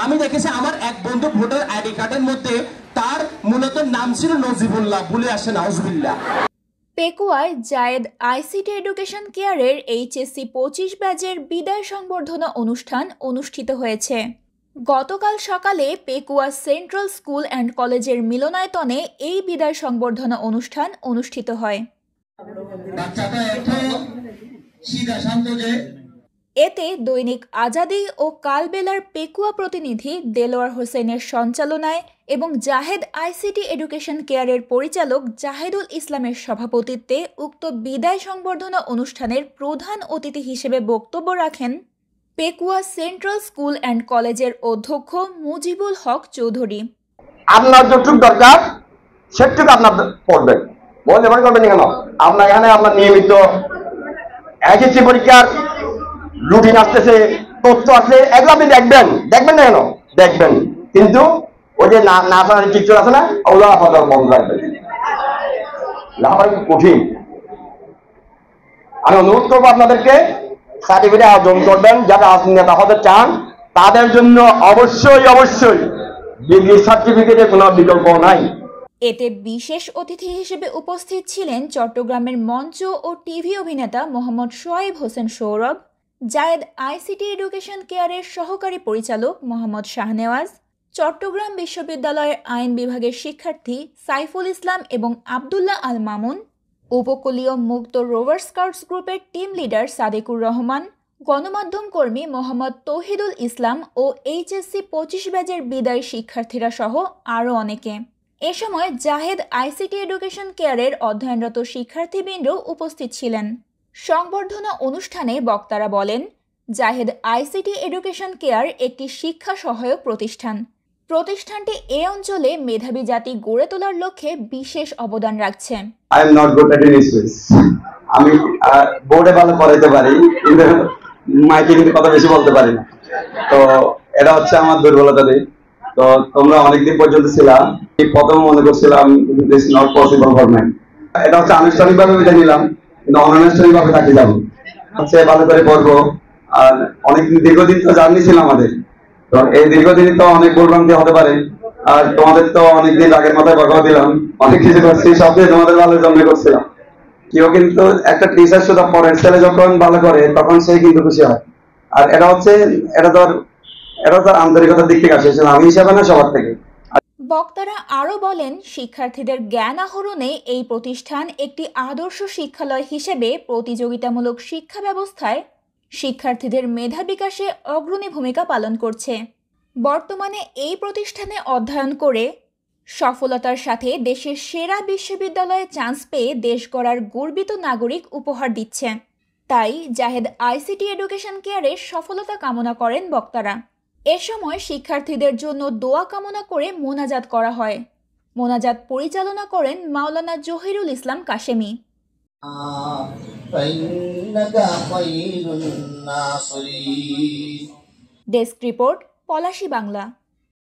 আমি দেখেছি আমার এক বন্ধু ভোটার আইডি কার্ডের মধ্যে তার মূলত নাম ছিল নজিবুল্লাহ, ভুলে আসে নাউজুবিল্লাহ। পেকুয়ায় জায়েদ আইসিটি এডুকেশন কেয়ারের এইচএসসি 25 ব্যাচের বিদায় সংবর্ধনা অনুষ্ঠান অনুষ্ঠিত হয়েছে। গতকাল সকালে পেকুয়া সেন্ট্রাল স্কুল অ্যান্ড কলেজের মিলনায়তনে এই বিদায় সংবর্ধনা অনুষ্ঠান অনুষ্ঠিত হয়। এতে দৈনিক আজাদি ও কালবেলার পেকুয়া প্রতিনিধি দেলোয়ার হোসেনের সঞ্চালনায় এবং জাহেদ আইসিটি এডুকেশন কেয়ারের পরিচালক জাহেদুল ইসলামের সভাপতিত্বে উক্ত বিদায় সংবর্ধনা অনুষ্ঠানের প্রধান অতিথি হিসেবে বক্তব্য রাখেন পেকুয়া সেন্ট্রাল স্কুল অ্যান্ড কলেজের অধ্যক্ষ মুজিবুল হক চৌধুরী। আপনার যতটুকু দরকার সেটুকু আপনার পড়বেন, বলতে মনে করবেন কেন। আপনার এখানে আপনার নিয়মিত এসএসসি পরীক্ষার রুটিন আসতেছে, তথ্য আছে, এগুলো আপনি দেখবেন না কেন দেখবেন, কিন্তু ওই যে নার্সারি টিচার আছে না, ওগুলো আপনার বন্ধ রাখবেন। কঠিন। আমি অনুরোধ করবো আপনাদেরকে সার্টিফিকেট অর্জন করবেন, যারা নেতা হতে চান তাদের জন্য অবশ্যই ডিগ্রি সার্টিফিকেটের কোনো বিকল্প নাই। এতে বিশেষ অতিথি হিসেবে উপস্থিত ছিলেন চট্টগ্রামের মঞ্চ ও টিভি অভিনেতা মোহাম্মদ সোহাইব হোসেন সৌরভ, জায়েদ আইসিটি এডুকেশন কেয়ারের সহকারী পরিচালক মোহাম্মদ শাহনেওয়াজ, চট্টগ্রাম বিশ্ববিদ্যালয়ের আইন বিভাগের শিক্ষার্থী সাইফুল ইসলাম এবং আবদুল্লাহ আল মামুন, উপকূলীয় মুক্ত রোভার স্কাউটস গ্রুপের টিম লিডার সাদেকুর রহমান, গণমাধ্যম কর্মী মোহাম্মদ তৌহিদুল ইসলাম ও এইচএসসি 25 ব্যাচের বিদায়ী শিক্ষার্থীরা সহ আরও অনেকে। এ সময় জাহেদ আইসিটি এডুকেশন কেয়ারের অধ্যয়নরত শিক্ষার্থীবৃন্দ উপস্থিত ছিলেন। সংবর্ধনা অনুষ্ঠানে বক্তারা বলেন, জাহেদ আইসিটি এডুকেশন কেয়ার একটি শিক্ষা সহায়ক প্রতিষ্ঠান। প্রতিষ্ঠানটি এ অঞ্চলে মেধাবী জাতি গড়ে তোলার লক্ষ্যে বিশেষ অবদান রাখছে। I am not good at English. আমি বোর্ডে ভালো পড়াইতে পারি, কিন্তু মাইকে কিন্তু কথা বেশি বলতে পারি না, তো এটা হচ্ছে আমার দুর্বলতা দিক। তো তোমরা অনেকদিন পর্যন্ত ছিলাম, প্রথম মনে করছিলাম this not possible for me. এটা হচ্ছে আনুষ্ঠানিকভাবে বুঝে নিলাম, কিন্তু অনানুষ্ঠানিকভাবে থাকি যাবো হচ্ছে ভালো করে পড়বো। আর অনেক দীর্ঘদিন তো জার্নি ছিল আমাদের, তো এই দীর্ঘদিনই তো অনেক ভুলভ্রান্তি হতে পারে। আর তোমাদের তো অনেকদিন আগের মাথায় কথা দিলাম, অনেক কিছু করছি, সবচেয়ে তোমাদের ভালোর জন্য করছিলাম। কেউ কিন্তু একটা টিচার শুধু পড়ের ছেলে যখন ভালো করে তখন সে কিন্তু খুশি হয়। আর এটা তো আন্তরিকতার দিক থেকে আসে, আমি হিসাবে না, সবার থেকে। বক্তারা আরও বলেন, শিক্ষার্থীদের জ্ঞান আহরণে এই প্রতিষ্ঠান একটি আদর্শ শিক্ষালয় হিসেবে প্রতিযোগিতামূলক শিক্ষা ব্যবস্থায় শিক্ষার্থীদের মেধা বিকাশে অগ্রণী ভূমিকা পালন করছে। বর্তমানে এই প্রতিষ্ঠানে অধ্যয়ন করে সফলতার সাথে দেশের সেরা বিশ্ববিদ্যালয়ে চান্স পেয়ে দেশ গড়ার গর্বিত নাগরিক উপহার দিচ্ছে। তাই জাহেদ আইসিটি এডুকেশন কেয়ারের সফলতা কামনা করেন বক্তারা। এ সময় শিক্ষার্থীদের জন্য দোয়া কামনা করে মোনাজাত করা হয়। মোনাজাত পরিচালনা করেন মাওলানা জহিরুল ইসলাম কাশেমি। Desk report, Palashi Bangla.